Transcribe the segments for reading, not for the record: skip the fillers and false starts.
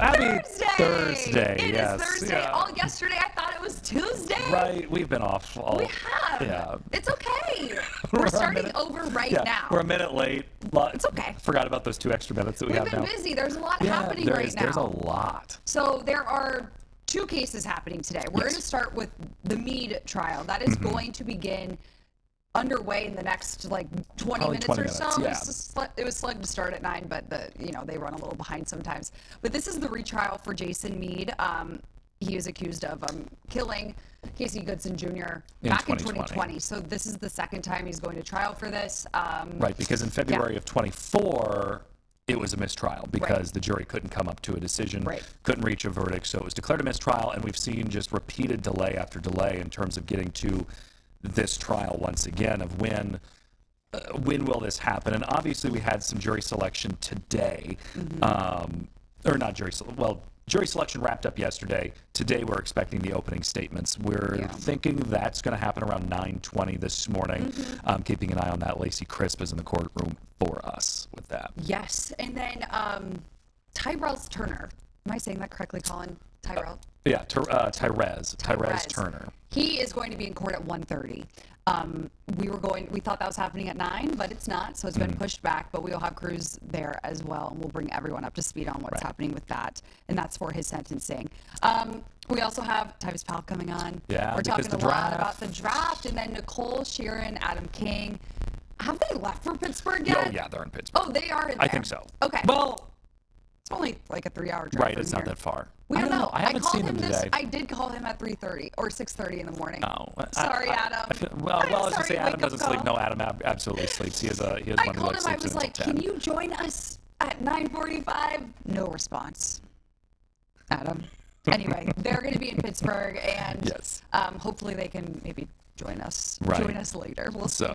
Abby. Thursday. It Yes. is Thursday. Yeah. All yesterday I thought it was Tuesday. Right. We've been off all. We have. Yeah. It's okay. We're starting over right now. We're a minute late. It's okay. Forgot about those 2 extra minutes that we have now. We've been busy. There's a lot happening right now. There's a lot. So there are 2 cases happening today. We're going to start with the Meade trial. That is going to begin underway in the next 20 minutes or so. Yeah. It was slugged to start at 9, but they run a little behind sometimes. But this is the retrial for Jason Meade. He is accused of killing Casey Goodson Jr. back in 2020. So this is the second time he's going to trial for this. Right, because in February of 24, it was a mistrial because the jury couldn't come up to a decision, couldn't reach a verdict. So it was declared a mistrial, and we've seen just repeated delay after delay in terms of getting to this trial once again of when will this happen. And obviously we had some jury selection today, or not jury jury selection wrapped up yesterday. Today we're expecting the opening statements. We're thinking that's going to happen around 9:20 this morning. Keeping an eye on that. Lacey Crisp is in the courtroom for us with that. Yes, and then Tyrell Turner. Am I saying that correctly, Collin? Tyrell? Yeah, Tyrez Turner. He is going to be in court at 1:30. We thought that was happening at 9, but it's not, so it's been pushed back. But we'll have crews there as well, and we'll bring everyone up to speed on what's happening with that, and that's for his sentencing. We also have Tyvis Powell coming on. Yeah, we're talking a lot about the draft, and then Nicole Sheeran, Adam King. Have they left for Pittsburgh yet? Oh yeah, they're in Pittsburgh. Oh, they are in there. I think so. Okay. Well, it's only like a 3-hour drive. Right, it's not that far. We don't know. I haven't seen him today. I did call him at 3:30 or 6:30 in the morning. Oh, sorry, Adam. I was to say Adam doesn't sleep. No, Adam absolutely sleeps. He is one who I called him. I sleeps was like, until 10. "Can you join us at 9:45?" No response. Adam. Anyway, they're going to be in Pittsburgh, and hopefully they can maybe join us. Join us later. We'll see.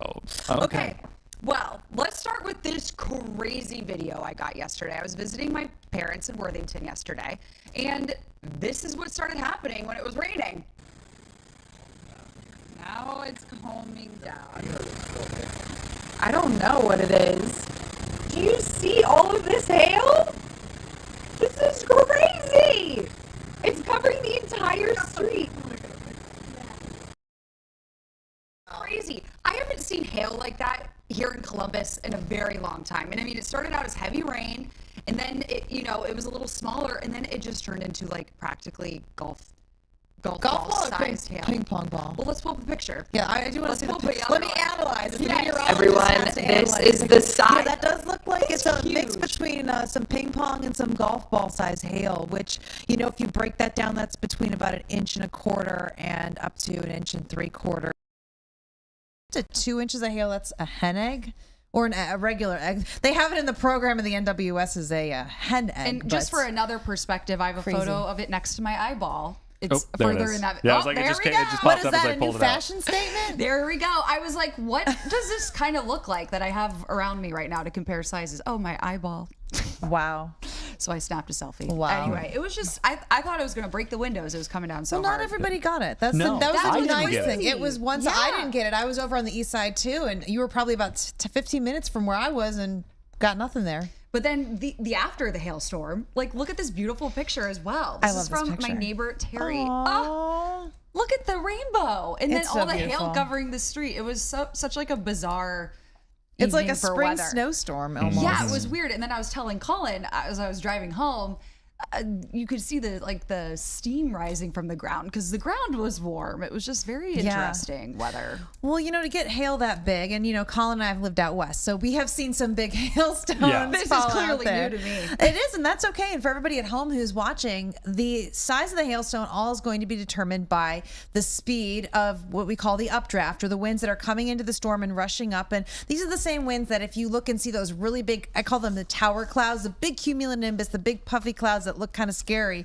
Okay. Well, let's start with this crazy video I got yesterday. I was visiting my parents in Worthington yesterday, and this is what started happening when it was raining. Now it's calming down. I don't know what it is. Do you see all of this hail? This is crazy! It's covering the entire street. Crazy. I haven't seen hail like that here in Columbus in a very long time. And I mean, it started out as heavy rain, and then it was a little smaller, and then it just turned into practically golf ball sized hail. Ping pong ball. Well, let's pull up a picture. Yeah, I do want to see the picture. Let me analyze it. Everyone, this is the size. Yeah, that does look like it's a mix between some ping pong and some golf ball size hail, which, if you break that down, that's between about 1.25 inches and up to 1.75 inches. To 2 inches of hail, that's a hen egg or a regular egg. They have it in the program in the NWS as a hen egg. And just for another perspective, I have a photo of it next to my eyeball. It's there further it is. in that. Yeah, I was like, it just what popped is up that, as I a pulled new it out. fashion statement? There we go. I was like, what does this kind of look like that I have around me right now to compare sizes? Oh, my eyeball. Wow. So I snapped a selfie. Wow. Anyway, it was just, I thought it was going to break the windows. It was coming down so well, hard. not everybody got it. That was I the didn't nice get thing. it. It was once I didn't get it. I was over on the east side too, and you were probably about 15 minutes from where I was and got nothing there. But then the after the hailstorm, look at this beautiful picture as well. This is from my neighbor Terry. Oh, look at the rainbow, and then It's all so the beautiful. hail covering the street. It was such a bizarre. It's like a evening for spring weather. snowstorm almost. Yeah, it was weird. And then I was telling Collin as I was driving home, you could see the steam rising from the ground because the ground was warm. It was just very interesting weather. Well, to get hail that big, and Collin and I have lived out west, so we have seen some big hailstones. Yeah. This is fall out clearly there. new to me. It is, and that's okay. And for everybody at home who's watching, the size of the hailstone all is going to be determined by the speed of what we call the updraft, or the winds that are coming into the storm and rushing up. And these are the same winds that if you look and see those really big, I call them the tower clouds, the big cumulonimbus, the big puffy clouds that look kind of scary.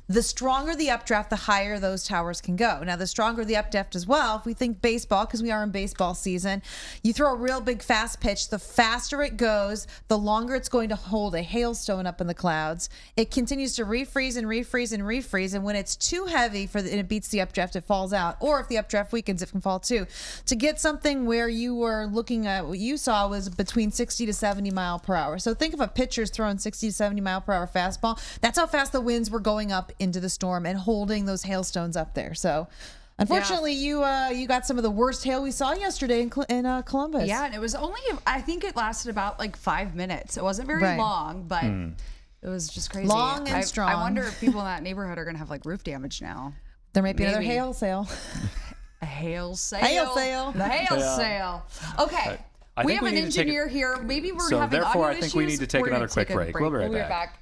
The stronger the updraft, the higher those towers can go. Now, the stronger the updraft as well, if we think baseball, because we are in baseball season, you throw a real big fast pitch, the faster it goes, the longer it's going to hold a hailstone up in the clouds. It continues to refreeze and refreeze and refreeze, and when it's too heavy and it beats the updraft, it falls out. Or if the updraft weakens, it can fall too. To get something where you were looking at what you saw was between 60 to 70 mile per hour. So think of a pitcher's throwing 60 to 70 mile per hour fastball. That That's how fast the winds were going up into the storm and holding those hailstones up there. So unfortunately, you got some of the worst hail we saw yesterday in Columbus. Yeah, and it was only, I think it lasted about like 5 minutes. It wasn't very long, but it was just crazy. Long and strong. I wonder if people in that neighborhood are going to have like roof damage now. There might be another hail sale. A hail sale. Hail sale. The hail sale. Okay. We have an engineer here. Maybe we're having audio issues. So therefore, I think we need to take another quick break. We'll be right back.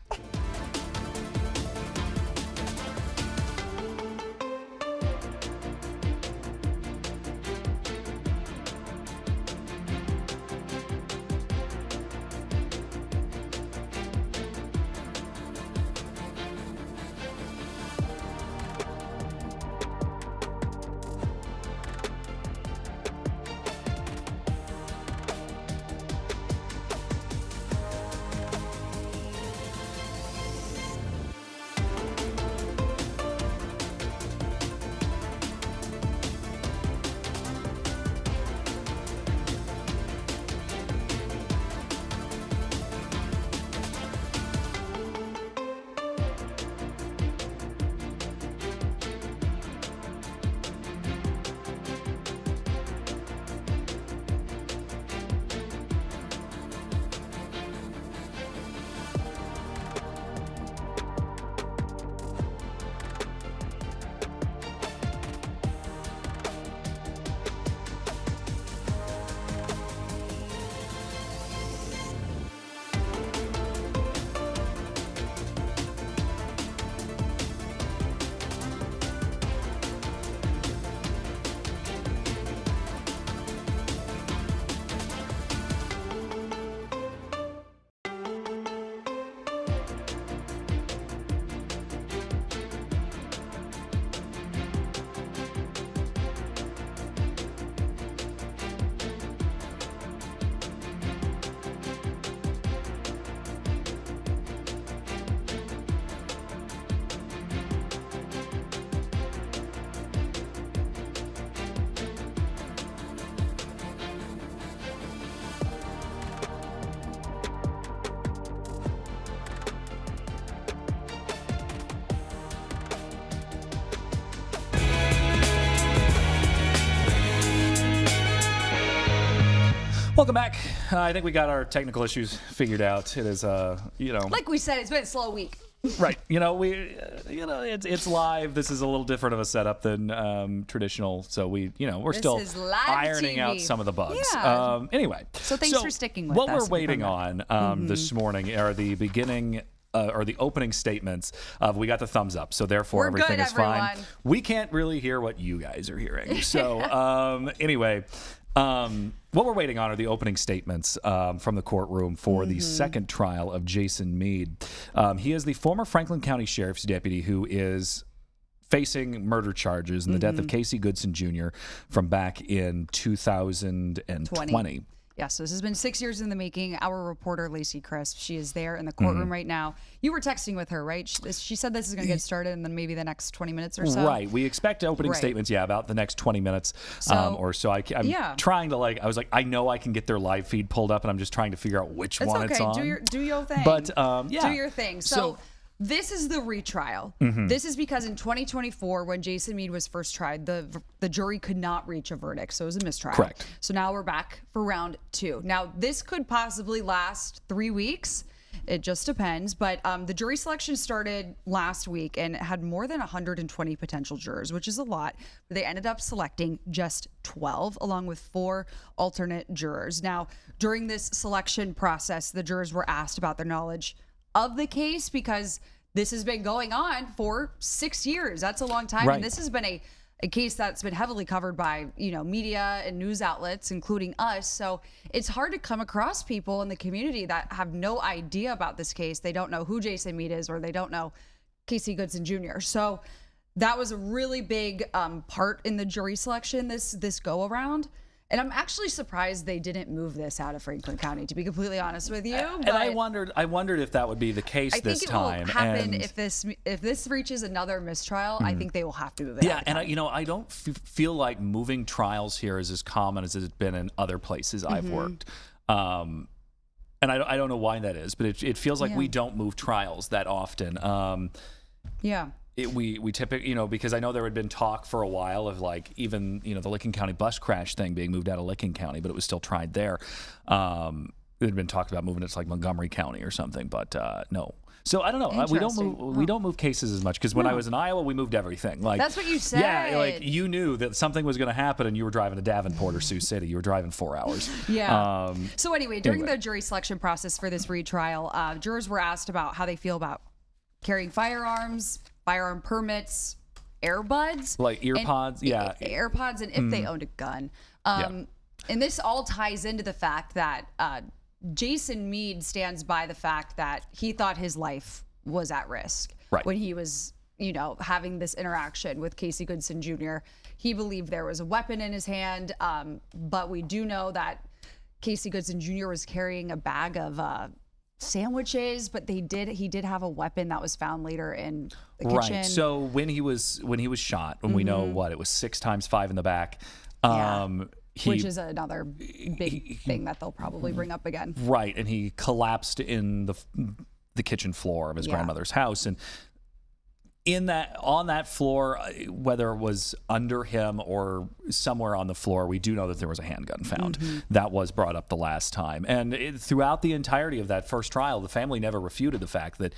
Welcome back. I think we got our technical issues figured out. It is, like we said, it's been a slow week. Right. It's live. This is a little different of a setup than traditional. So we're still ironing out some of the bugs. Yeah. Anyway. So thanks for sticking with what us. What we're waiting on this morning are the beginning or the opening statements of we got the thumbs up. So therefore everything is fine. We can't really hear what you guys are hearing. So anyway. What we're waiting on are the opening statements from the courtroom for the second trial of Jason Meade. He is the former Franklin County Sheriff's deputy who is facing murder charges in the death of Casey Goodson Jr. from back in 2020. Yeah, so this has been 6 years in the making. Our reporter, Lacey Crisp, she is there in the courtroom right now. You were texting with her, right? She said this is going to get started in then maybe the next 20 minutes or so. Right. We expect opening statements, about the next 20 minutes or so. I'm trying to I was like, I know I can get their live feed pulled up, and I'm just trying to figure out which one it's on. Do your thing. But, do your thing. So this is the retrial. This is because in 2024, when Jason Meade was first tried, the jury could not reach a verdict. So it was a mistrial. Correct. So now we're back for round 2. Now, this could possibly last 3 weeks. It just depends. But the jury selection started last week and it had more than 120 potential jurors, which is a lot. But they ended up selecting just 12, along with 4 alternate jurors. Now, during this selection process, the jurors were asked about their knowledge of the case because this has been going on for 6 years. That's a long time. Right. And this has been a case that's been heavily covered by, media and news outlets, including us. So it's hard to come across people in the community that have no idea about this case. They don't know who Jason Meade is, or they don't know Casey Goodson Jr. So that was a really big part in the jury selection this go around. And I'm actually surprised they didn't move this out of Franklin County, to be completely honest with you. And I wondered if that would be the case this time. I think it will happen if this reaches another mistrial. I think they will have to move it. Yeah, and I don't feel like moving trials here is as common as it's been in other places I've worked. And I don't know why that is, but it feels like we don't move trials that often. We typically, because I know there had been talk for a while of like even, the Licking County bus crash thing being moved out of Licking County, but it was still tried there. It had been talked about moving it to like Montgomery County or something, but no. So I don't know. We don't move cases as much because when I was in Iowa, we moved everything. Like that's what you said. Yeah, like you knew that something was going to happen, and you were driving to Davenport or Sioux City. You were driving 4 hours. Yeah. So anyway, during the jury selection process for this retrial, jurors were asked about how they feel about carrying firearms, firearm permits, earbuds, like earpods. AirPods, and if they owned a gun. And this all ties into the fact that Jason Meade stands by the fact that he thought his life was at risk when he was, having this interaction with Casey Goodson Jr. He believed there was a weapon in his hand, but we do know that Casey Goodson Jr. was carrying a bag of sandwiches, but he did have a weapon that was found later in the kitchen. Right. So when he was shot, and we know it was 6 times 5 in the back. Which is another big thing that they'll probably bring up again. Right, and he collapsed in the kitchen floor of his grandmother's house, and on that floor, whether it was under him or somewhere on the floor, we do know that there was a handgun found. That was brought up the last time, and throughout the entirety of that first trial, the family never refuted the fact that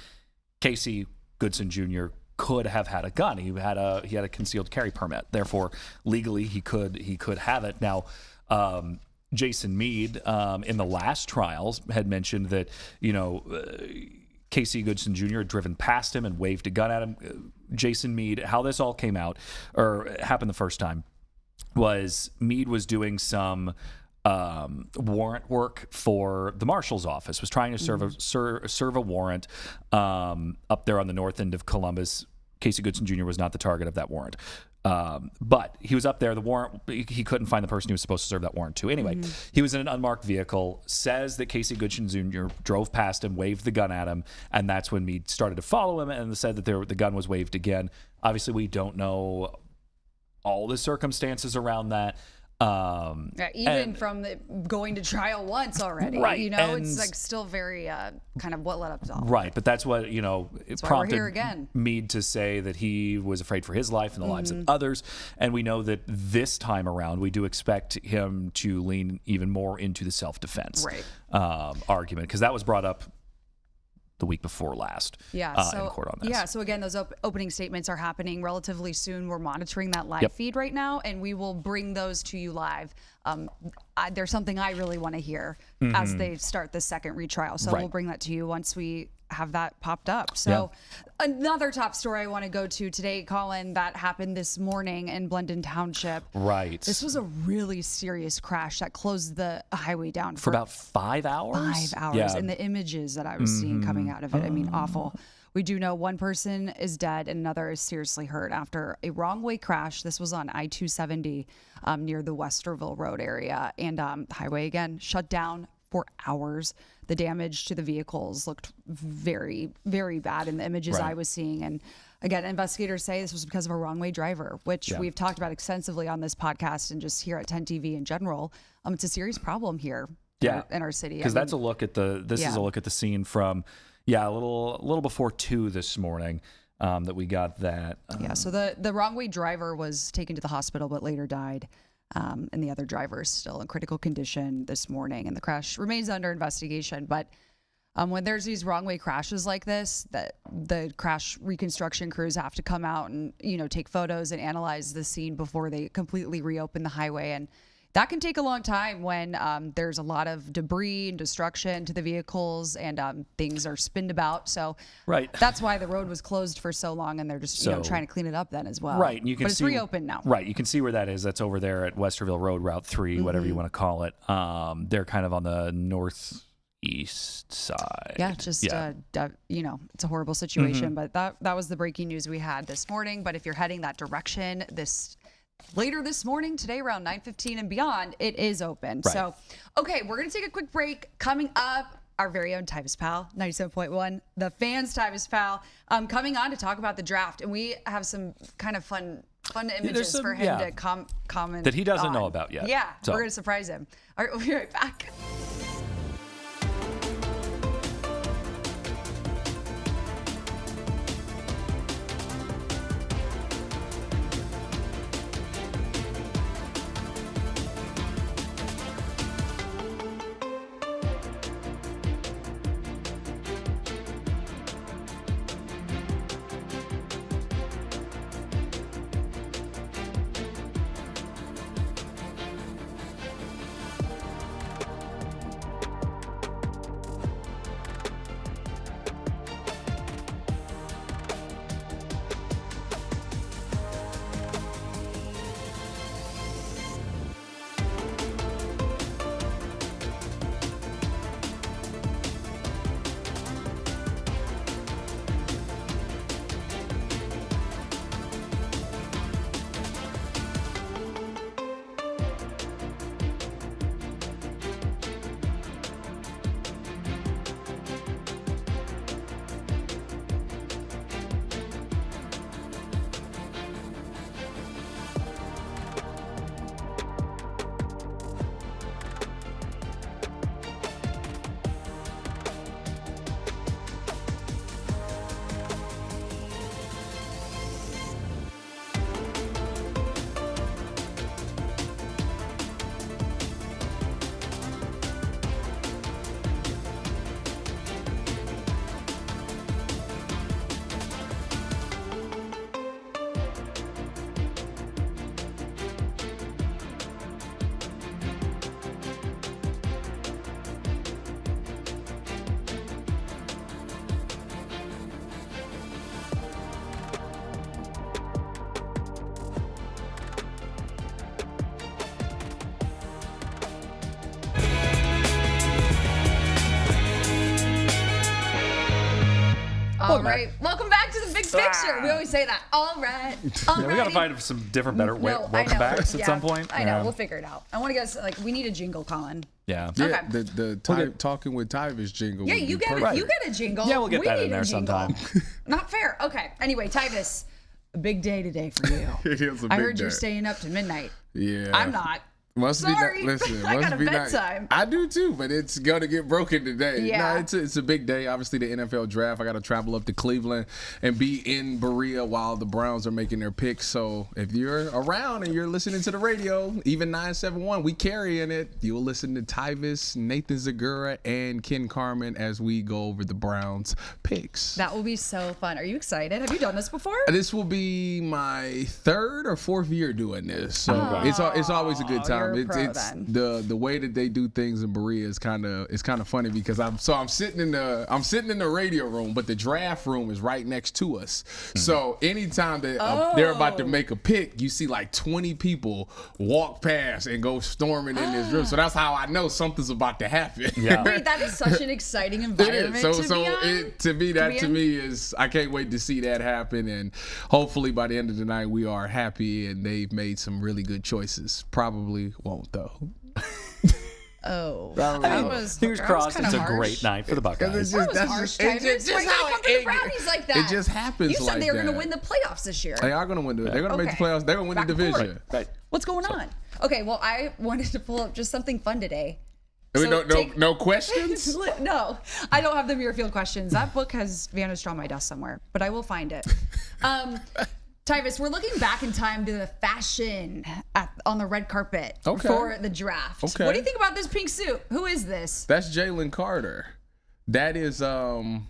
Casey Goodson Jr. could have had a gun. He had a concealed carry permit. Therefore, legally, he could have it. Now, Jason Meade in the last trials had mentioned that Casey Goodson Jr. had driven past him and waved a gun at him. Jason Meade, how this all came out or happened the first time was Meade was doing some warrant work for the marshal's office, was trying to serve a warrant up there on the north end of Columbus. Casey Goodson Jr. was not the target of that warrant. But he was up there. The warrant, he couldn't find the person he was supposed to serve that warrant to. Anyway, he was in an unmarked vehicle, says that Casey Goodson Jr. drove past him, waved the gun at him, and that's when Meade started to follow him and said that the gun was waved again. Obviously, we don't know all the circumstances around that. Even from going to trial once already, it's like still very kind of what led up to all. Right, but that's what it prompted Meade to say that he was afraid for his life and the lives of others, and we know that this time around we do expect him to lean even more into the self-defense argument, because that was brought up the week before last in court on this. Yeah, so again, those opening statements are happening relatively soon. We're monitoring that live feed right now, and we will bring those to you live. There's something I really want to hear as they start the second retrial, so we'll bring that to you once we have that popped up. So another top story I want to go to today, Collin, that happened this morning in Blendon Township. Right. This was a really serious crash that closed the highway down for about 5 hours. 5 hours. And the images that I was seeing coming out of it, I mean, awful. We do know one person is dead and another is seriously hurt after a wrong way crash. This was on I-270 near the Westerville Road area. And the highway, again, shut down for hours. The damage to the vehicles looked very, very bad in the images I was seeing. And again, investigators say this was because of a wrong way driver, which we've talked about extensively on this podcast and just here at 10 TV in general. It's a serious problem here in our city. Because that's a look at this is a look at the scene from a little before 2 this morning that we got that. So the wrong way driver was taken to the hospital but later died. And the other driver is still in critical condition this morning, and the crash remains under investigation. But when there's these wrong way crashes like this, that the crash reconstruction crews have to come out and take photos and analyze the scene before they completely reopen the highway, and that can take a long time when there's a lot of debris and destruction to the vehicles and things are spinned about. So that's why the road was closed for so long, and they're just trying to clean it up then as well. Right, and you can but it's reopened now. Right, you can see where that is. That's over there at Westerville Road, Route 3, whatever you want to call it. They're kind of on the northeast side. Yeah, just it's a horrible situation. But that was the breaking news we had this morning. But if you're heading that direction, later this morning, today around 9:15 and beyond, it is open. Right. So, okay, we're going to take a quick break. Coming up, our very own Tyvis Pal, 97.1, the fans' Tyvis Pal, coming on to talk about the draft. And we have some kind of fun images for him to comment that he doesn't know about yet. Yeah, so we're going to surprise him. All right, we'll be right back. All right. Welcome back to the big picture. We always say that. All right. Yeah, we got to find some different, better welcome backs at some point. I know. We'll figure it out. I want to guess, we need a jingle, Collin. Yeah. Okay. The Talking with Tyvis jingle. Yeah, you get a jingle. Yeah, we'll get that in there sometime. Not fair. Okay. Anyway, Tyvis, a big day today for you. It is a big I heard day. you're staying up to midnight. Yeah. I'm not. Sorry. Listen, I got a bedtime. I do too, but it's gonna get broken today. Yeah. No, it's a big day. Obviously, the NFL draft. I got to travel up to Cleveland and be in Berea while the Browns are making their picks. So if you're around and you're listening to the radio, even 971, we carrying it. You'll listen to Tyvis, Nathan Zagura, and Ken Carmen as we go over the Browns picks. That will be so fun. Are you excited? Have you done this before? This will be my third or fourth year doing this, so it's always a good time. It's the way that they do things in Berea is kind of funny because I'm sitting in the radio room, but the draft room is right next to us. So anytime that they're about to make a pick, you see like 20 people walk past and go storming in this room. So that's how I know something's about to happen. Yeah. Wait, that is such an exciting environment to me is I can't wait to see that happen, and hopefully by the end of the night we are happy and they've made some really good choices. Probably won't though. Fingers crossed. It's a great night for the Buckeyes. That was harsh. It just happens. You said they were going to win the playoffs this year. They are going to win. They're going to make the playoffs. They're going to win the division. Right. What's going on? Okay, well, I wanted to pull up just something fun today. No questions? No, I don't have the Muirfield questions. That book has vanished on my desk somewhere, but I will find it. Tyvis, we're looking back in time to the fashion on the red carpet for the draft. Okay. What do you think about this pink suit? Who is this? That's Jalen Carter. That is little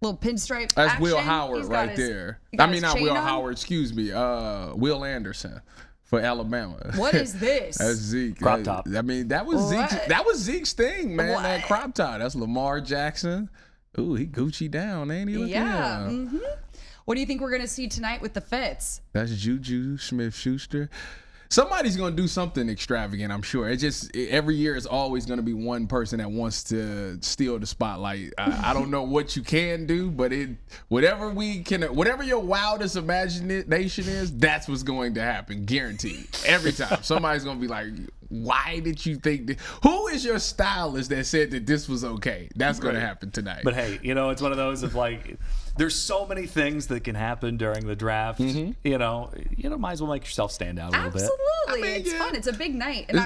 pinstripe. That's action. Will Howard right there. I mean, not Will Howard. Excuse me. Will Anderson for Alabama. What is this? That's Zeke. Crop top. I mean, that was Zeke's thing, man. What? That crop top. That's Lamar Jackson. Ooh, he Gucci down, ain't he? Look at him. Mm-hmm. What do you think we're going to see tonight with the fits? That's Juju Smith-Schuster. Somebody's going to do something extravagant, I'm sure. Every year is always going to be one person that wants to steal the spotlight. I don't know what you can do, but whatever your wildest imagination is, that's what's going to happen, guaranteed. Every time. Somebody's going to be like, why did you think that? Who is your stylist that said that this was okay? That's going to happen tonight. But hey, it's one of those of there's so many things that can happen during the draft. Mm-hmm. Might as well make yourself stand out a little bit. Absolutely. It's fun. It's a big night. And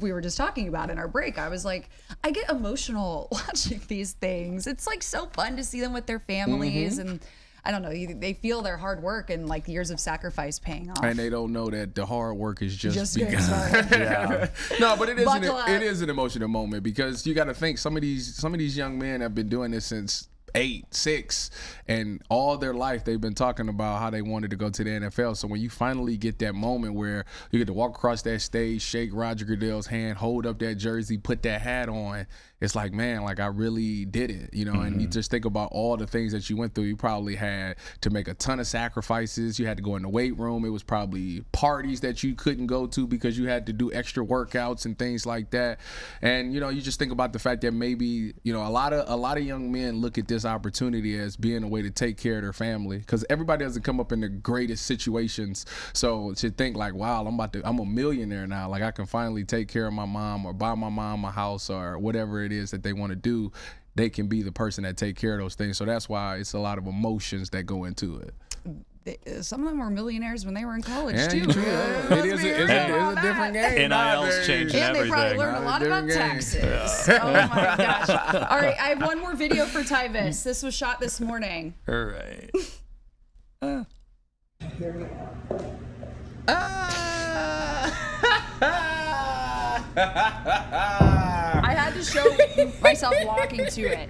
we were just talking about in our break. I was like, I get emotional watching these things. It's so fun to see them with their families and I don't know, they feel their hard work and years of sacrifice paying off. And they don't know that the hard work is just begun. Yeah. No, but it is an emotional moment because you got to think some of these young men have been doing this since 8, 6, and all their life they've been talking about how they wanted to go to the NFL. So when you finally get that moment where you get to walk across that stage, shake Roger Goodell's hand, hold up that jersey, put that hat on, it's like, man, I really did it, and you just think about all the things that you went through. You probably had to make a ton of sacrifices. You had to go in the weight room. It was probably parties that you couldn't go to because you had to do extra workouts and things like that. And, you just think about the fact that maybe, a lot of young men look at this opportunity as being a way to take care of their family because everybody doesn't come up in the greatest situations. So to think wow, I'm a millionaire now. I can finally take care of my mom or buy my mom a house or whatever it is that they want to do. They can be the person that take care of those things. So that's why it's a lot of emotions that go into it. Some of them were millionaires when they were in college too. It is a different game. NIL's changing and everything. They probably learned a lot about taxes. Oh my gosh! All right, I have one more video for Tyvis. This was shot this morning. All right. I had to show myself walking to it.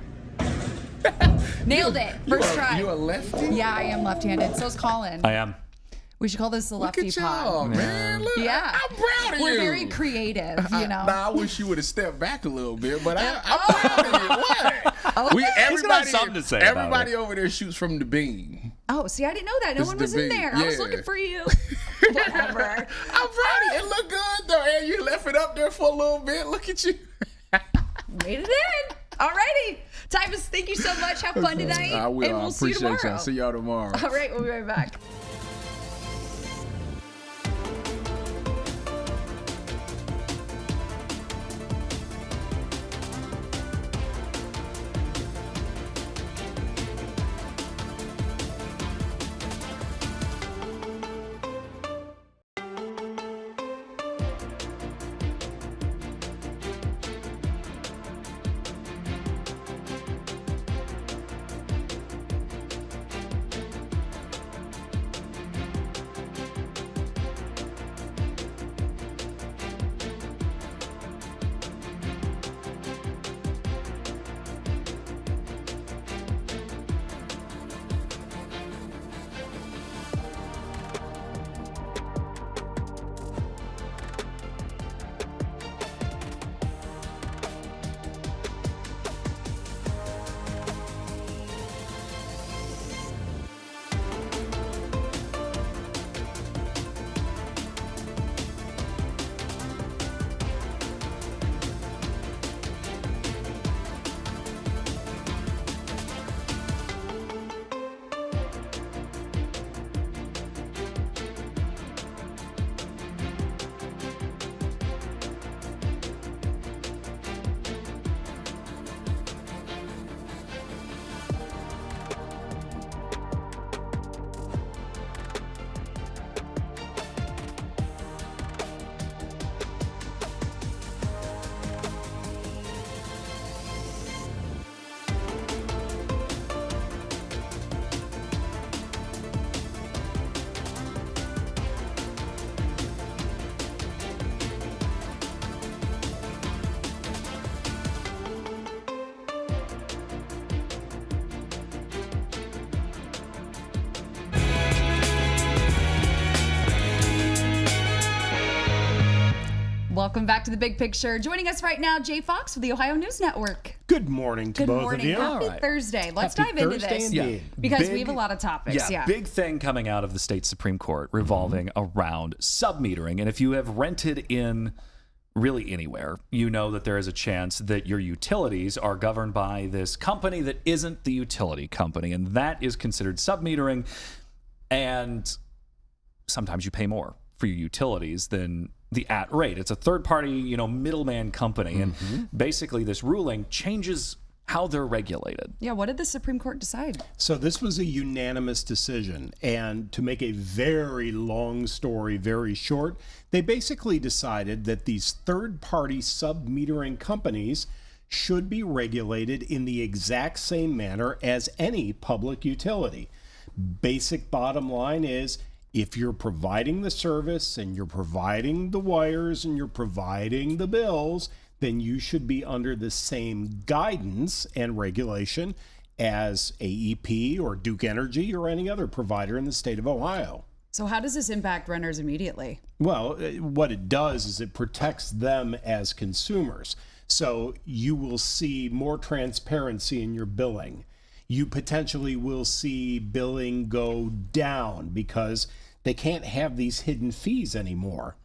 Nailed it. First try. You a lefty? Yeah, I am left-handed. So is Collin. I am. We should call this the lefty Look at y'all, pod. man. Look, Yeah. I'm proud of you. We're very creative, I wish you would have stepped back a little bit, but I'm proud of you. What? He's gonna have something to say about Everybody it. over there shoots from the beam. Oh, see, I didn't know that. No one was in there. I was looking for you. Whatever. I'm proud of you. It looked good, though. And you left it up there for a little bit. Look at you. Made it in. All righty. Tyvus, thank you so much. Have fun tonight. I will. And we'll I see you appreciate tomorrow. y'all. See y'all tomorrow. All right. We'll be right back. Welcome back to The Big Picture. Joining us right now, Jay Fox with the Ohio News Network. Good morning to both of you. Happy Thursday. Let's dive into this. Yeah. Because we have a lot of topics. Yeah. Big thing coming out of the state Supreme Court revolving around submetering. And if you have rented in really anywhere, you know that there is a chance that your utilities are governed by this company that isn't the utility company. And that is considered submetering. And sometimes you pay more for your utilities than the at rate. It's a third party, middleman company. And basically this ruling changes how they're regulated. Yeah, what did the Supreme Court decide? So this was a unanimous decision. And to make a very long story very short, they basically decided that these third party submetering companies should be regulated in the exact same manner as any public utility. Basic bottom line is, if you're providing the service and you're providing the wires and you're providing the bills, then you should be under the same guidance and regulation as AEP or Duke Energy or any other provider in the state of Ohio. So how does this impact renters immediately? Well, what it does is it protects them as consumers. So you will see more transparency in your billing. You potentially will see billing go down because they can't have these hidden fees anymore.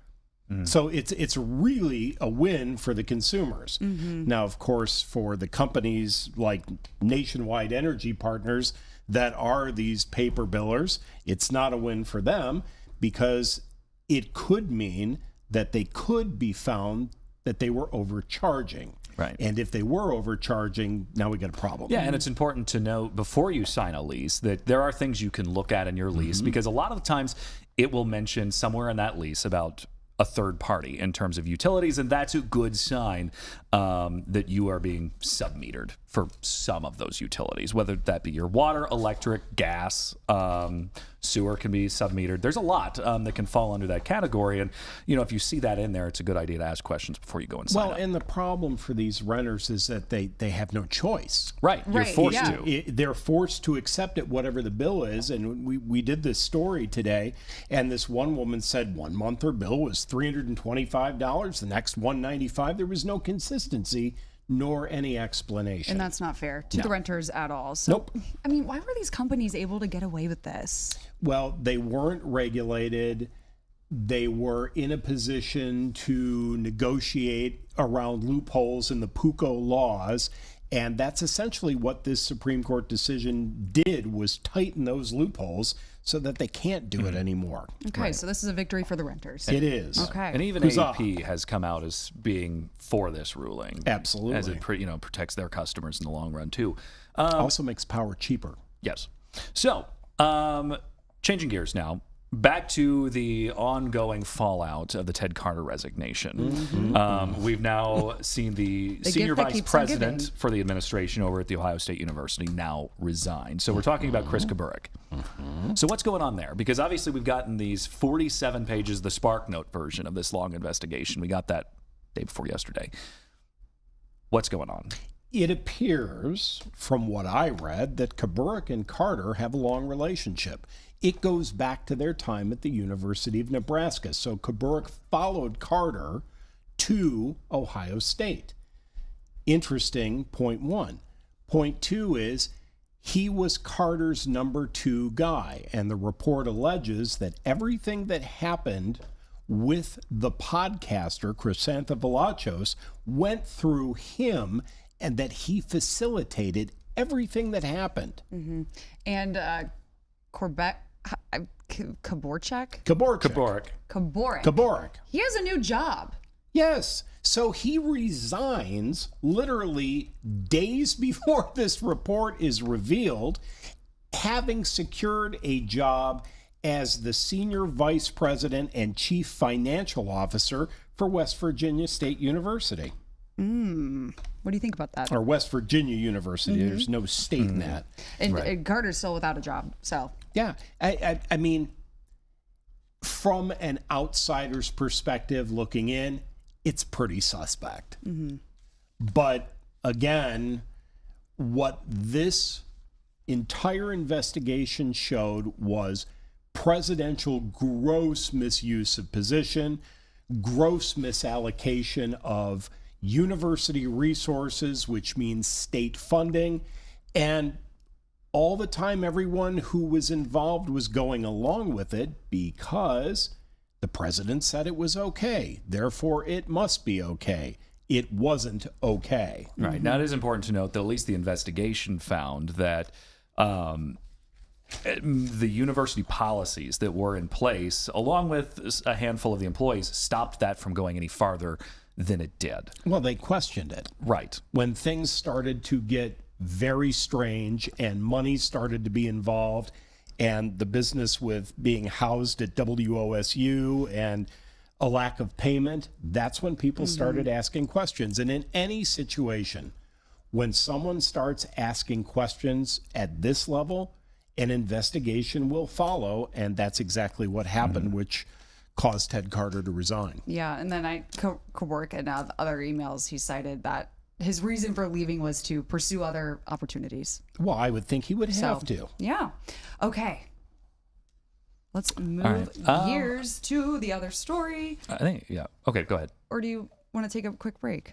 So it's really a win for the consumers. Now, of course, for the companies like Nationwide Energy Partners that are these paper billers, it's not a win for them because it could mean that they could be found that they were overcharging. Right. And if they were overcharging, now we got a problem. Yeah, and it's important to know before you sign a lease that there are things you can look at in your lease because a lot of the times it will mention somewhere in that lease about a third party in terms of utilities, and that's a good sign that you are being submetered for some of those utilities, whether that be your water, electric, gas, sewer can be submetered. There's a lot that can fall under that category, and if you see that in there, it's a good idea to ask questions before you go and sign up. And the problem for these renters is that they have no choice. Right, you're forced to. They're forced to accept it, whatever the bill is. And we did this story today, and this one woman said 1 month her bill was $325, the next $195. There was no consistency nor any explanation. And that's not fair to the renters at all. So, Nope. I mean, why were these companies able to get away with this? Well, they weren't regulated. They were in a position to negotiate around loopholes in the PUCO laws, And that's essentially what this Supreme Court decision did, was tighten those loopholes so that they can't do it anymore. Okay, so this is a victory for the renters. It is. Okay. And even Huzzah. AEP has come out as being for this ruling. Absolutely. As it protects their customers in the long run, too. Also makes power cheaper. Yes. So, changing gears now. Back to the ongoing fallout of the Ted Carter resignation. We've now seen the senior vice president for the administration over at the Ohio State University now resign. So we're talking about Chris Kaburik. So what's going on there? Because obviously we've gotten these 47 pages, the Spark Note version of this long investigation. We got that day before yesterday. What's going on? It appears, from what I read, that Kaburik and Carter have a long relationship. It goes back to their time at the University of Nebraska. So Kaburik followed Carter to Ohio State. Interesting, point one. Point two is he was Carter's number 2 guy. And the report alleges that everything that happened with the podcaster, Chrysantha Velachos, went through him, and that he facilitated everything that happened. And Kaborchak? Kaburik. He has a new job. Yes. So he resigns literally days before this report is revealed, having secured a job as the senior vice president and chief financial officer for West Virginia State University. What do you think about that? Or West Virginia University. There's no state in that. And Carter's still without a job, so. Yeah. I mean, from an outsider's perspective looking in, it's pretty suspect. But again, what this entire investigation showed was presidential gross misuse of position, gross misallocation of university resources, which means state funding, and all the time everyone who was involved was going along with it because the president said it was okay. Therefore, it must be okay. It wasn't okay. Right. Now, it is important to note that at least the investigation found that the university policies that were in place, along with a handful of the employees, stopped that from going any farther than it did. Well, they questioned it. Right. When things started to get very strange and money started to be involved, and the business with being housed at WOSU and a lack of payment, that's when people started asking questions. And in any situation, when someone starts asking questions at this level, an investigation will follow, and that's exactly what happened, which caused Ted Carter to resign. Yeah, and then Kaburik and other emails, he cited that his reason for leaving was to pursue other opportunities. Well, I would think he would have to. Yeah. Okay. Let's move gears to the other story. I think, yeah. Okay, go ahead. Or do you want to take a quick break?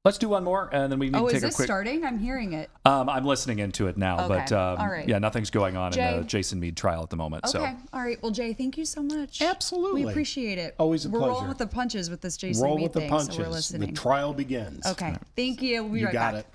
Let's do one more, and then we can take a quick... Oh, is this starting? I'm hearing it. I'm listening into it now, Okay. but all right. yeah, nothing's going on Jay. in the Jason Meade trial at the moment. Okay. So. All right. Well, Jay, thank you so much. Absolutely. We appreciate it. Always a We're pleasure. rolling with the punches with this Jason Roll Meade with the thing, punches. so we're listening. The trial begins. Okay. Thank you. We'll be right back. You got it.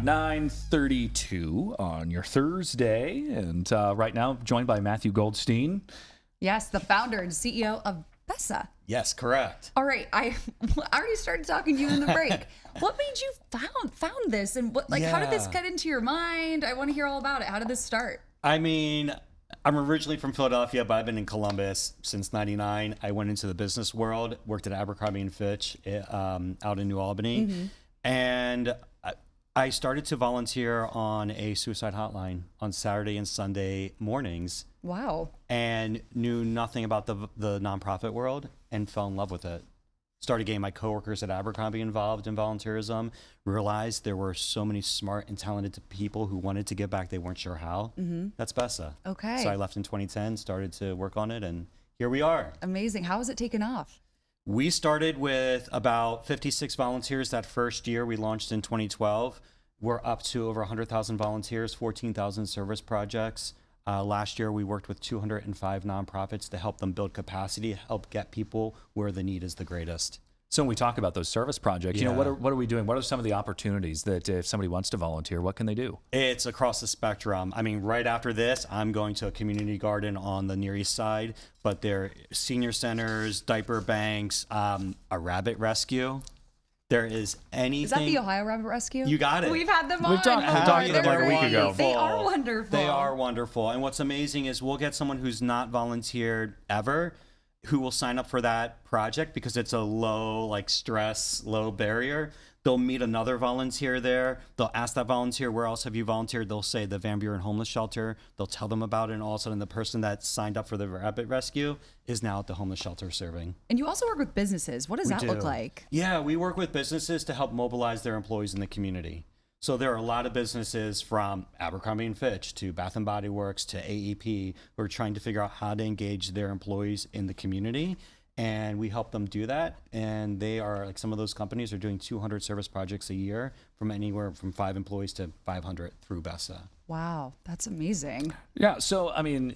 9:32 on your Thursday, and right now joined by Matthew Goldstein. Yes, the founder and CEO of Bessa. Yes, correct. All right, I already started talking to you in the break. What made you found this, and how did this get into your mind? I want to hear all about it. How did this start? I mean, I'm originally from Philadelphia, but I've been in Columbus since '99. I went into the business world, worked at Abercrombie & Fitch out in New Albany, and I started to volunteer on a suicide hotline on Saturday and Sunday mornings. Wow. And knew nothing about the nonprofit world and fell in love with it. Started getting my coworkers at Abercrombie involved in volunteerism, realized there were so many smart and talented people who wanted to give back. They weren't sure how. That's Bessa. Okay. So I left in 2010, started to work on it, and here we are. Amazing. How has it taken off? We started with about 56 volunteers that first year. We launched in 2012. We're up to over 100,000 volunteers, 14,000 service projects. Last year, we worked with 205 nonprofits to help them build capacity, help get people where the need is the greatest. So when we talk about those service projects, what are we doing? What are some of the opportunities that if somebody wants to volunteer, what can they do? It's across the spectrum. I mean, right after this, I'm going to a community garden on the Near East Side, but there are senior centers, diaper banks, a rabbit rescue. There is anything. Is that the Ohio Rabbit Rescue? You got it. We've had them on. We talked to them like a week ago. They are wonderful. They are wonderful. And what's amazing is we'll get someone who's not volunteered ever who will sign up for that project because it's a low stress, low barrier. They'll meet another volunteer there. They'll ask that volunteer, where else have you volunteered? They'll say the Van Buren Homeless Shelter. They'll tell them about it, and all of a sudden the person that signed up for the rabbit rescue is now at the homeless shelter serving. And you also work with businesses. What does that look like? Yeah, we work with businesses to help mobilize their employees in the community. So there are a lot of businesses from Abercrombie & Fitch to Bath & Body Works to AEP who are trying to figure out how to engage their employees in the community. And we help them do that. And they are, some of those companies are doing 200 service projects a year from anywhere from 5 employees to 500 through Bessa. Wow, that's amazing. Yeah, so, I mean,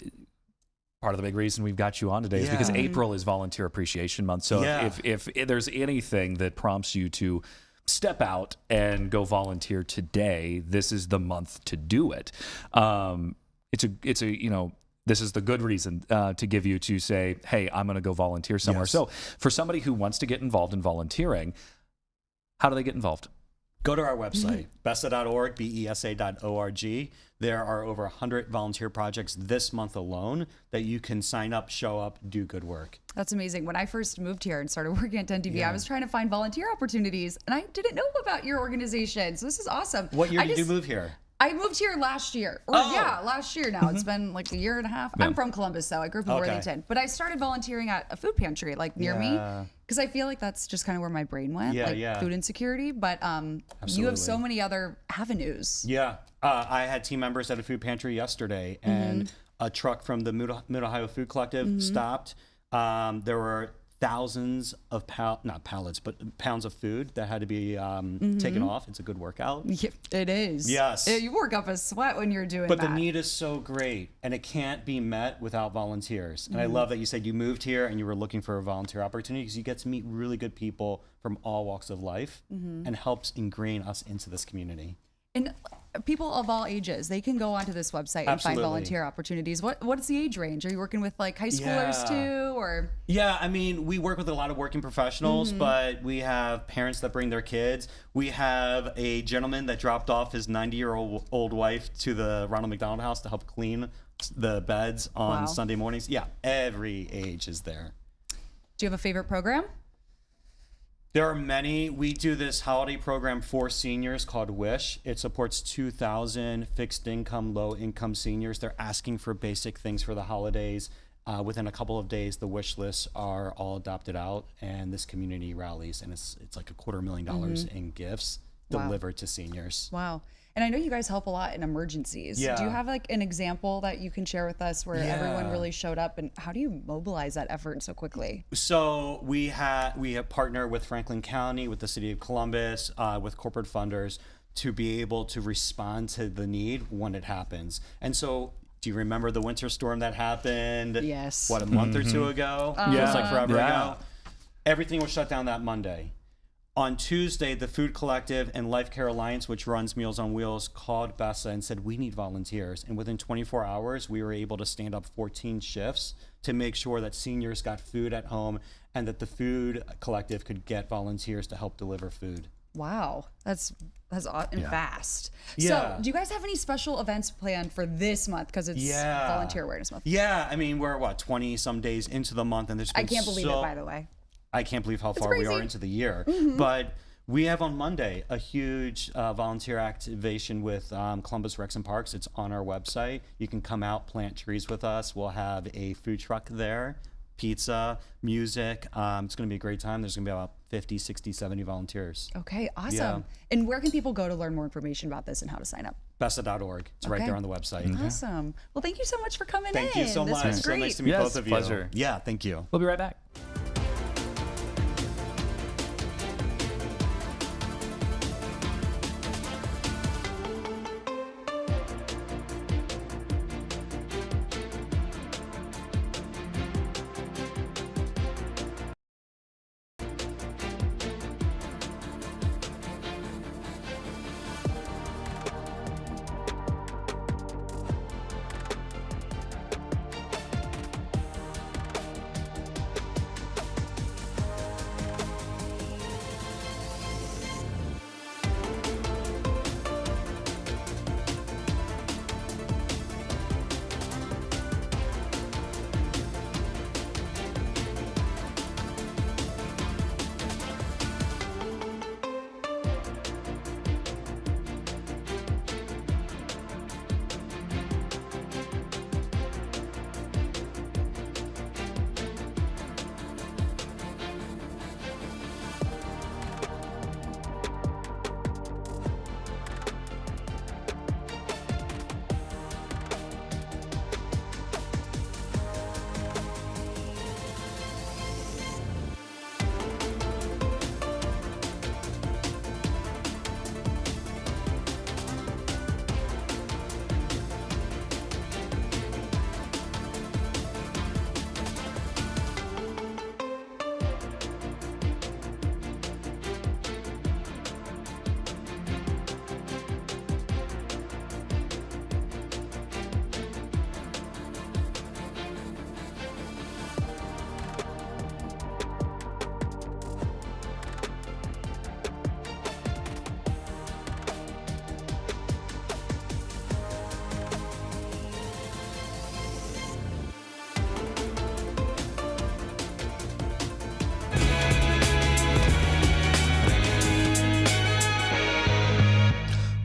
part of the big reason we've got you on today is because April is Volunteer Appreciation Month. So if there's anything that prompts you to step out and go volunteer today, this is the month to do it. This is the good reason to give you to say, hey, I'm going to go volunteer somewhere. Yes. So for somebody who wants to get involved in volunteering, how do they get involved? Go to our website, bessa.org, besa.org. There are over 100 volunteer projects this month alone that you can sign up, show up, do good work. That's amazing. When I first moved here and started working at 10TV, I was trying to find volunteer opportunities, and I didn't know about your organization. So this is awesome. What year did you move here? I moved here last year. Last year now. It's been like a year and a half. I'm from Columbus, though. I grew up in Worthington. But I started volunteering at a food pantry near me because I feel like that's just kind of where my brain went, food insecurity. But you have so many other avenues. Yeah. I had team members at a food pantry yesterday, and a truck from the Mid-Ohio Food Collective stopped. There were thousands of pounds of food that had to be taken off. It's a good workout. Yeah, it is. Yes. You work up a sweat when you're doing that. But the need is so great, and it can't be met without volunteers. And I love that you said you moved here and you were looking for a volunteer opportunity because you get to meet really good people from all walks of life and helps ingrain us into this community. And people of all ages, they can go onto this website and find volunteer opportunities. What's the age range? Are you working with high schoolers too, or? Yeah, I mean, we work with a lot of working professionals, but we have parents that bring their kids. We have a gentleman that dropped off his 90-year-old wife to the Ronald McDonald House to help clean the beds on Sunday mornings. Yeah, every age is there. Do you have a favorite program? There are many. We do this holiday program for seniors called Wish. It supports 2,000 fixed income, low income seniors. They're asking for basic things for the holidays. Within a couple of days, the wish lists are all adopted out, and this community rallies, and it's like $250,000 in gifts delivered to seniors. Wow. And I know you guys help a lot in emergencies. Yeah. Do you have an example that you can share with us where everyone really showed up, and how do you mobilize that effort so quickly? So we have partnered with Franklin County, with the city of Columbus, with corporate funders to be able to respond to the need when it happens. And so, do you remember the winter storm that happened? Yes. A month or two ago? Feels like forever ago. Everything was shut down that Monday. On Tuesday, the Food Collective and Life Care Alliance, which runs Meals on Wheels, called BESA and said, we need volunteers. And within 24 hours, we were able to stand up 14 shifts to make sure that seniors got food at home and that the Food Collective could get volunteers to help deliver food. Wow, that's fast. Yeah. So, do you guys have any special events planned for this month? Because it's Volunteer Awareness Month. Yeah, I mean, we're 20 some days into the month, and there's been I can't believe it, by the way. I can't believe how far we are into the year. But we have on Monday a huge volunteer activation with Columbus Recs and Parks. It's on our website. You can come out, plant trees with us. We'll have a food truck there, pizza, music. It's going to be a great time. There's going to be about 50, 60, 70 volunteers. Okay, awesome. Yeah. And where can people go to learn more information about this and how to sign up? BESA.org. It's right there on the website. Awesome. Well, thank you so much for coming in. Thank you so much. This was great. So nice to meet both of you. Pleasure. Yeah, thank you. We'll be right back.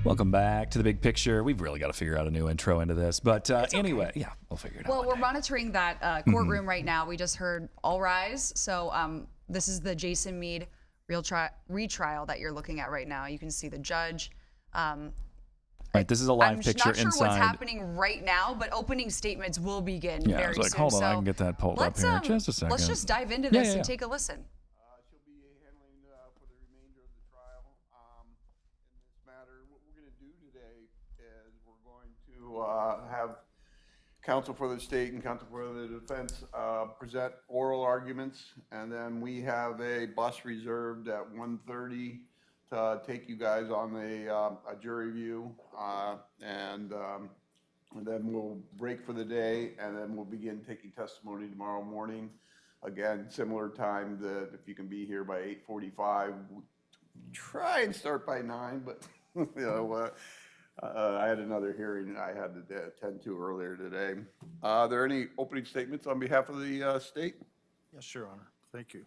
Welcome back to The Big Picture. We've really got to figure out a new intro into this. But anyway, yeah, we'll figure it out. Well, we're monitoring that courtroom right now. We just heard all rise. So this is the Jason Meade retrial that you're looking at right now. You can see the judge. Right, this is a live picture inside. I'm not sure what's happening right now, but opening statements will begin very soon. Yeah, I was like, hold on, I can get that pulled up here. Just a second. Let's just dive into this and take a listen. She'll be handling for the remainder of the trial in this matter. What we're going to do today is we're going to have counsel for the state and counsel for the defense present oral arguments, and then we have a bus reserved at 1:30 to take you guys on a jury view, and then we'll break for the day, and then we'll begin taking testimony tomorrow morning. Again, similar time that if you can be here by 8:45, try and start by 9, but you know, I had another hearing I had to attend to earlier today. Are there any opening statements on behalf of the state? Yes, Your Honor. Thank you.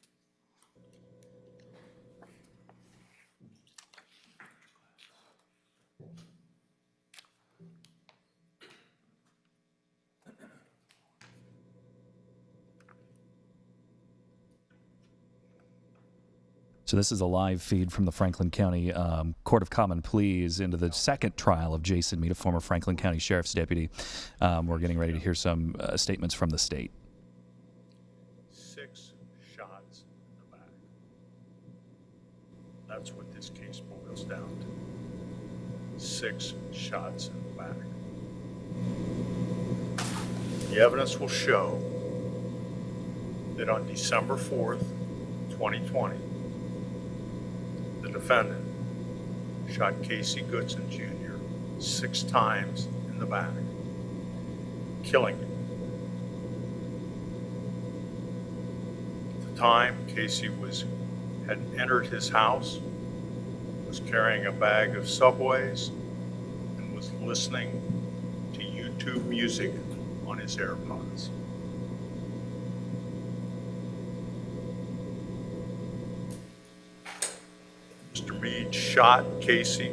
So this is a live feed from the Franklin County Court of Common Pleas into the second trial of Jason Meade, a former Franklin County Sheriff's deputy. We're getting ready to hear some statements from the state. 6 shots in the back. That's what this case boils down to. 6 shots in the back. The evidence will show that on December 4th, 2020, defendant shot Casey Goodson Jr. 6 times in the back, killing him. At the time, Casey had entered his house, was carrying a bag of Subways, and was listening to YouTube music on his AirPods. Mr. Meade shot Casey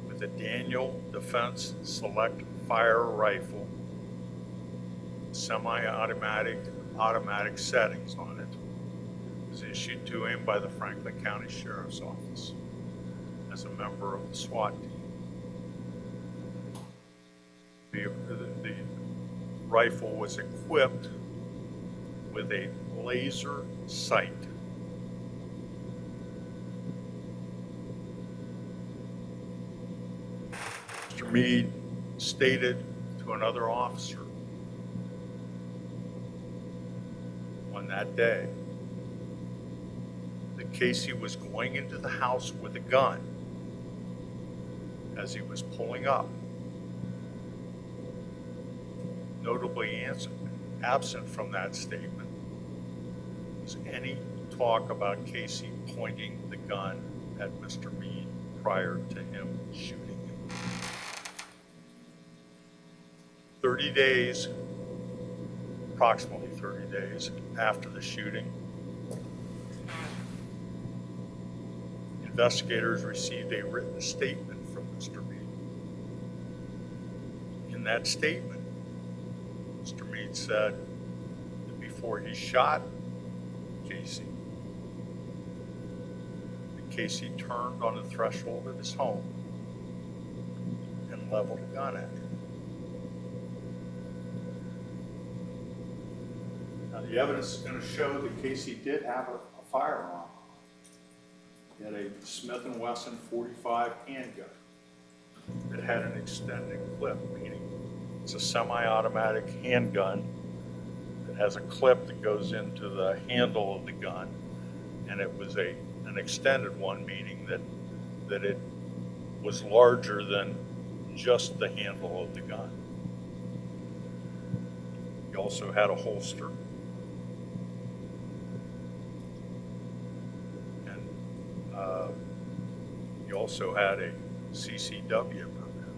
with a Daniel Defense Select Fire rifle, semi-automatic, automatic settings on it. It was issued to him by the Franklin County Sheriff's Office as a member of the SWAT team. The rifle was equipped with a laser sight. Mr. Meade stated to another officer on that day that Casey was going into the house with a gun as he was pulling up. Notably absent from that statement was any talk about Casey pointing the gun at Mr. Meade prior to him shooting him. 30 days, approximately 30 days after the shooting, investigators received a written statement from Mr. Meade. In that statement, Mr. Meade said that before he shot Casey, that Casey turned on the threshold of his home and leveled a gun at him. Now, the evidence is going to show that Casey did have a firearm. He had a Smith & Wesson .45 handgun that had an extended clip, meaning it's a semi-automatic handgun that has a clip that goes into the handle of the gun, and it was an extended one, meaning that it was larger than just the handle of the gun. He also had a holster. And he also had a CCW permit,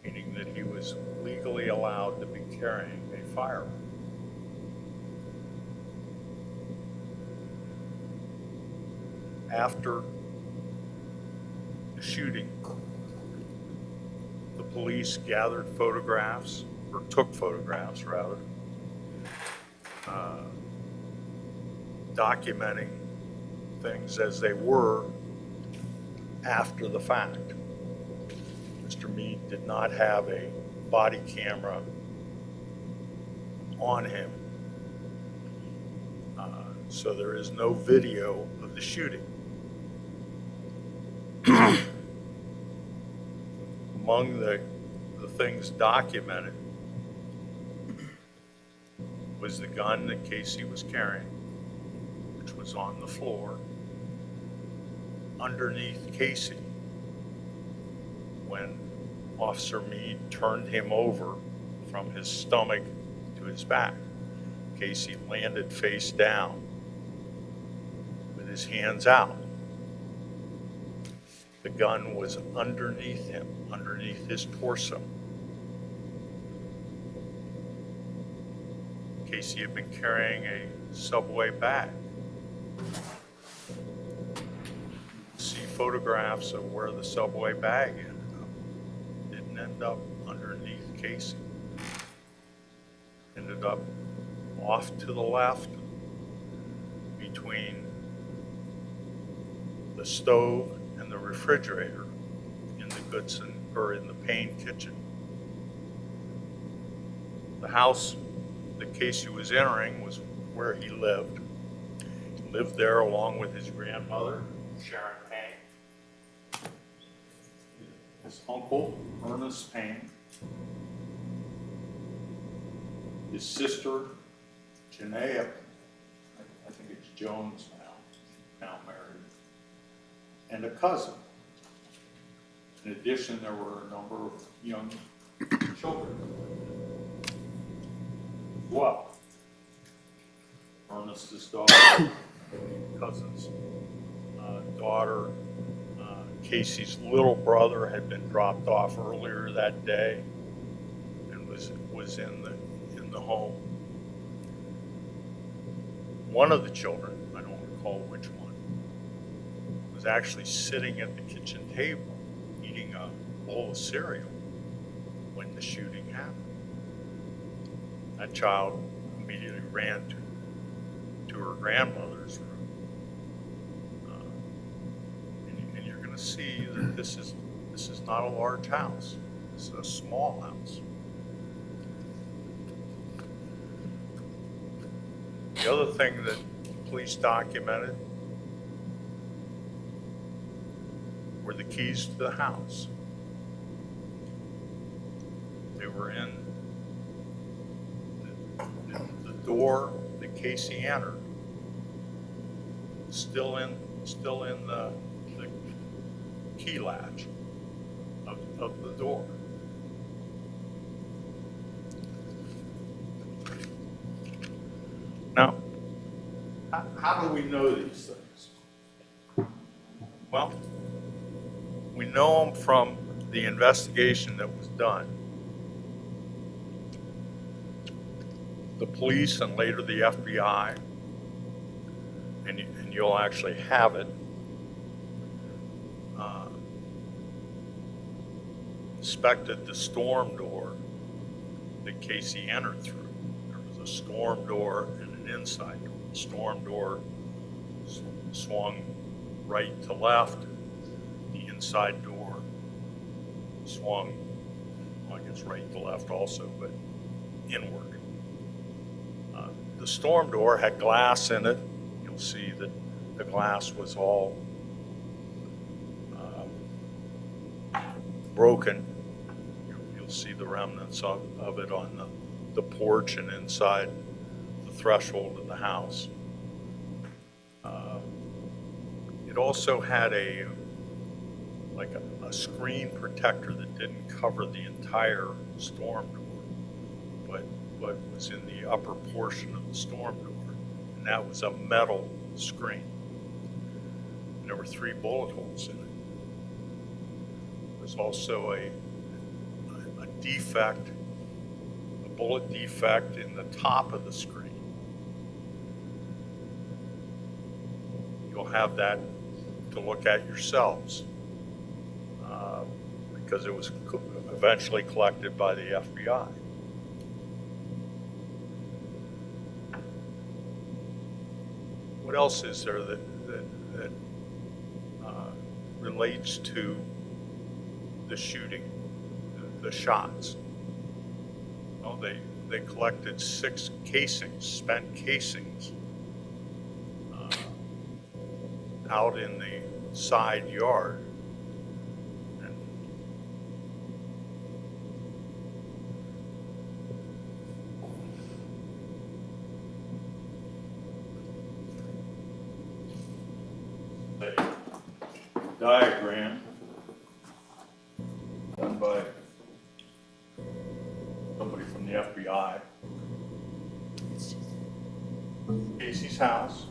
meaning that he was legally allowed to be carrying a firearm. After the shooting, the police gathered photographs, or took photographs rather, documenting things as they were after the fact. Mr. Meade did not have a body camera on him, so there is no video of the shooting. Among the things documented was the gun that Casey was carrying, which was on the floor underneath Casey when Officer Meade turned him over from his stomach to his back. Casey landed face down with his hands out. The gun was underneath him, underneath his torso. Casey had been carrying a Subway bag. See photographs of where the Subway bag ended up. Didn't end up underneath Casey. Ended up off to the left between the stove and the refrigerator in the Goodson, or in the Payne kitchen. The house that Casey was entering was where he lived. He lived there along with his grandmother, Sharon Payne, his uncle, Ernest Payne, his sister, Janaea, I think it's Jones now, and a cousin. In addition, there were a number of young children as well. Ernest's daughter, cousin's daughter, Casey's little brother had been dropped off earlier that day and was in the home. One of the children, I don't recall which one, was actually sitting at the kitchen table eating a bowl of cereal when the shooting happened. That child immediately ran to her grandmother's room. And you're going to see that this is not a large house. This is a small house. The other thing that the police documented were the keys to the house. They were in the door that Casey entered, still in the key latch of the door. Now, how do we know these things? Well, we know them from the investigation that was done. The police and later the FBI, and you'll actually have it, inspected the storm door that Casey entered through. There was a storm door and an inside door. The storm door swung right to left. The inside door swung, well, I guess right to left also, but inward. The storm door had glass in it. You'll see that the glass was all broken. You'll see the remnants of it on the porch and inside the threshold of the house. It also had a screen protector that didn't cover the entire storm door, but was in the upper portion of the storm door, and that was a metal screen. And there were 3 bullet holes in it. There was also a defect, a bullet defect in the top of the screen. You'll have that to look at yourselves because it was eventually collected by the FBI. What else is there that relates to the shooting, the shots? Well, they collected 6 casings, spent casings, out in the side yard. And a diagram done by somebody from the FBI. Casey's house.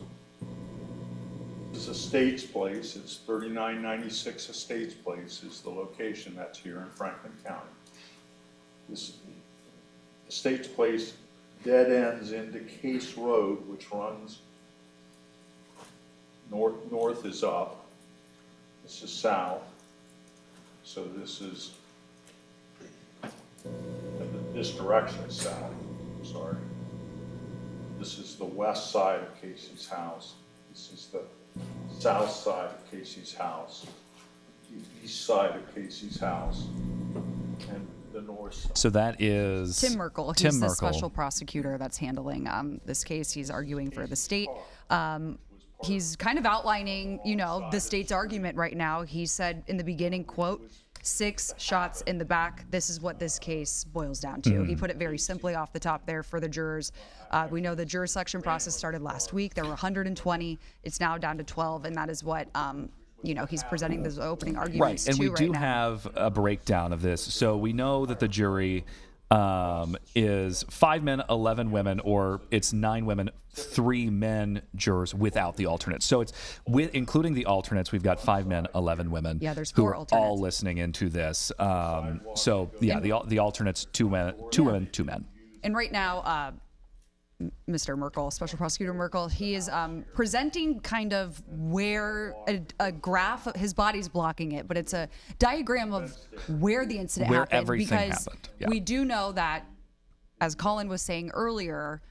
This is Estates Place. It's 3996 Estates Place is the location that's here in Franklin County. This Estates Place dead ends into Case Road, which runs north is up. This is south. So this is, this direction is south, sorry. This is the west side of Casey's house. This is the south side of Casey's house, the east side of Casey's house, and the north side. So that is Tim Merkel. He's the special prosecutor that's handling this case. He's arguing for the state. He's kind of outlining, the state's argument right now. He said in the beginning, quote, 6 shots in the back. This is what this case boils down to. He put it very simply off the top there for the jurors. We know the juror selection process started last week. There were 120. It's now down to 12, and that is what he's presenting those opening Right, arguments and we right do now. have a breakdown of this. So we know that the jury is 5 men, 11 women, or it's 9 women, 3 men jurors without the alternates. So it's including the alternates, we've got 5 men, 11 women. Yeah, there's who 4 are alternates. all listening into this. The alternates, 2 women, 2 men. And right now, Mr. Merkel, Special Prosecutor Merkel, he is presenting kind of where a graph of his body's blocking it, but it's a diagram of where the incident Where happened. everything because happened, yeah. we do know that, as Collin was saying earlier,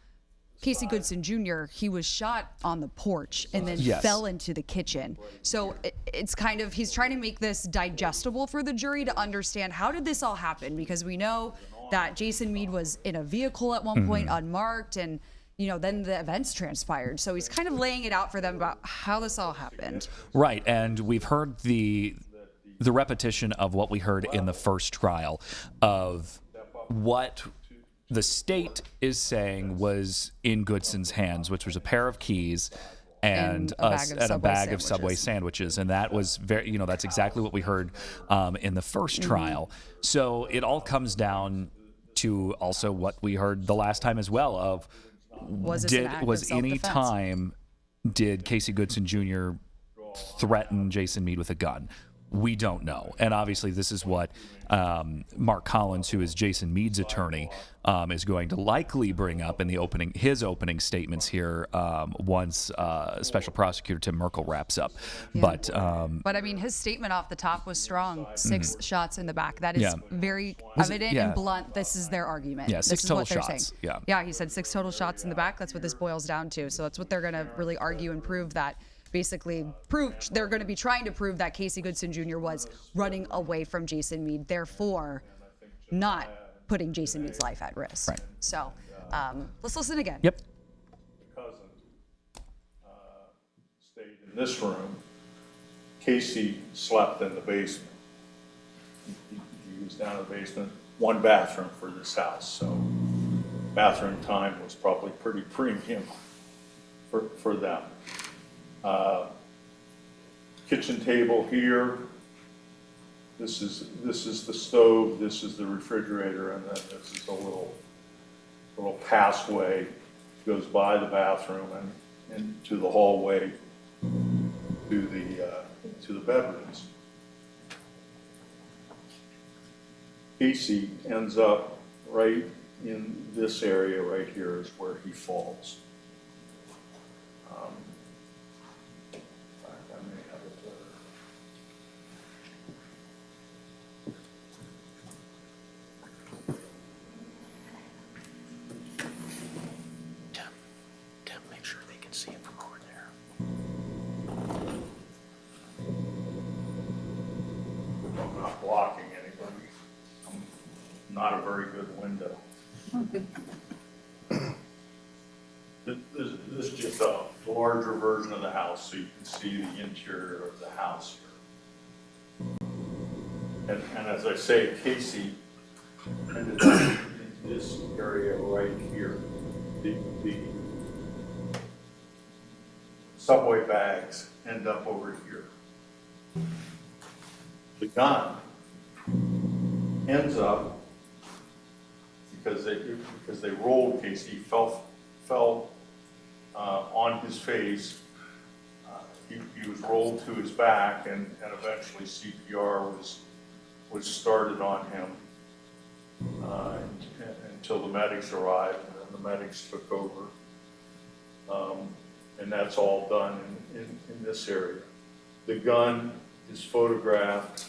Casey Goodson Jr., he was shot on the porch and then fell into the kitchen. So it's kind of, he's trying to make this digestible for the jury to understand, how did this all happen? Because we know that Jason Meade was in a vehicle at one point, unmarked, and then the events transpired. So he's kind of laying it out for them about how this all happened. Right, and we've heard the repetition of what we heard in the first trial of what the state is saying was in Goodson's hands, which was a pair of keys and a bag of Subway sandwiches. And that was very, that's exactly what we heard in the first trial. So it all comes down to also what we heard the last time as well of, did Casey Goodson Jr. threaten Jason Meade with a gun? We don't know. And obviously this is what Mark Collins, who is Jason Meade's attorney, is going to likely bring up in his opening statements here once Special Prosecutor Tim Merkel wraps up. Yeah. But I mean, his statement off the top was strong. 6 shots in the back. That is very evident and blunt. This is their argument. Yeah, 6 total shots. Saying. Yeah, he said 6 total shots in the back. That's what this boils down to. So that's what they're going to really argue and prove, that they're going to be trying to prove that Casey Goodson Jr. was running away from Jason Meade, therefore not putting Jason Meade's life at risk. Right. So let's listen again. Yep. The cousin stayed in this room. Casey slept in the basement. He was down in the basement. 1 bathroom for this house, so bathroom time was probably pretty premium for them. Kitchen table here. This is the stove. This is the refrigerator, and then this is a little passway goes by the bathroom and into the hallway to the bedrooms. Casey ends up right in this area right here is where he falls. Blocking anybody. Not a very good window. This is just a larger version of the house, so you can see the interior of the house here. And as I say, Casey ended up in this area right here. The Subway bags end up over here. The gun ends up, because they rolled Casey, fell on his face. He was rolled to his back, and eventually CPR was started on him until the medics arrived, and then the medics took over. And that's all done in this area. The gun is photographed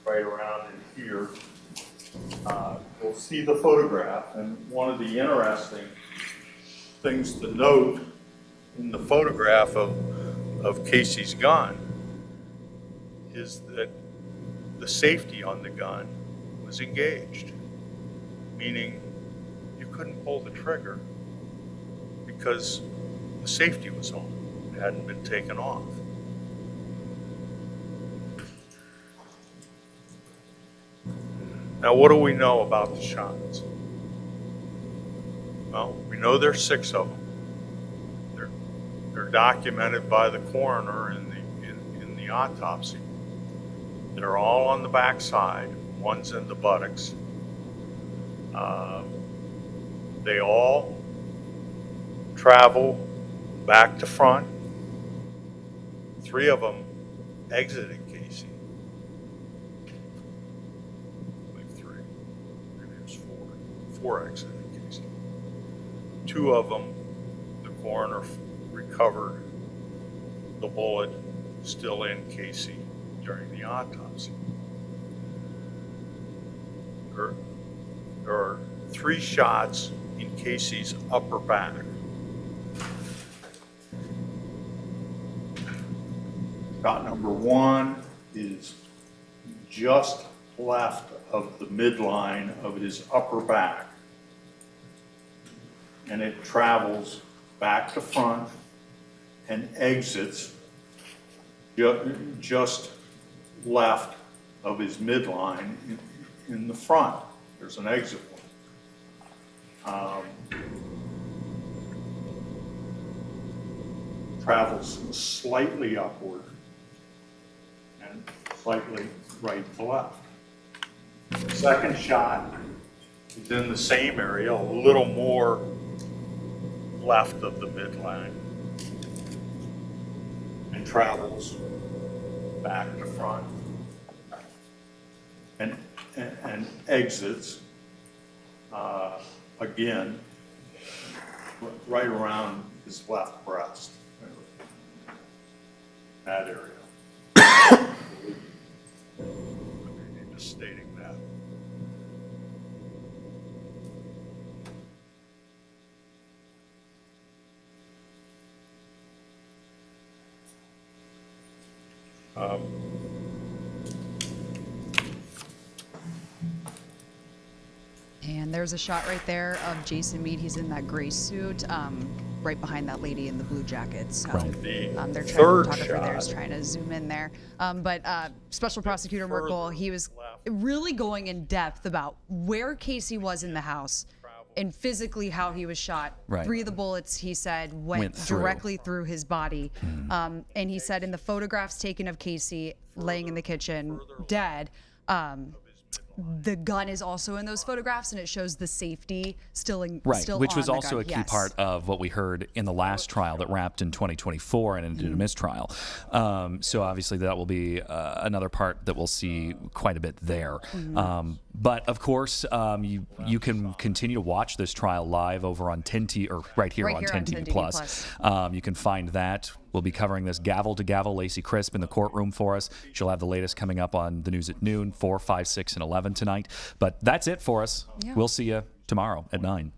right around in here. We'll see the photograph, and one of the interesting things to note in the photograph of Casey's gun is that the safety on the gun was engaged, meaning you couldn't pull the trigger because the safety was on. It hadn't been taken off. Now, what do we know about the shots? Well, we know there's 6 of them. They're documented by the coroner in the the autopsy. They're all on the backside. One's in the buttocks. They all travel back to front. 3 of them exited Casey. I believe 3. Maybe it was 4. 4 exited Casey. 2 of them, the coroner recovered the bullet still in Casey during the autopsy. There are 3 shots in Casey's upper back. Shot number 1 is just left of the midline of his upper back, and it travels back to front and exits just left of his midline in the front. There's an exit one. Travels slightly upward and slightly right to left. The second shot is in the same area, a little more left of the midline, and travels back to front and exits again right around his left breast, that area. Just stating that. And there's a shot right there of Jason Mead. He's in that gray suit, right behind that lady in the blue jacket. So they're trying, the photographer there is trying to zoom in there. But Special Prosecutor Merkel, he was really going in depth about where Casey was in the house and physically how he was shot. Right. 3 of the bullets, he said, went directly through his body. And he said in the photographs taken of Casey laying in the kitchen, dead, the gun is also in those photographs, and it shows the safety still which was on also the a gun. key part of what we heard in the last trial that wrapped in 2024 and ended in a mistrial. So obviously that will be another part that we'll see quite a bit there. But of course, you can continue to watch this trial live over on 10T or right here on 10TV Plus. You can find that. We'll be covering this gavel to gavel. Lacey Crisp in the courtroom for us. She'll have the latest coming up on the news at noon, 4, 5, 6, and 11 tonight. But that's it for us. Yeah. We'll see you tomorrow at 9.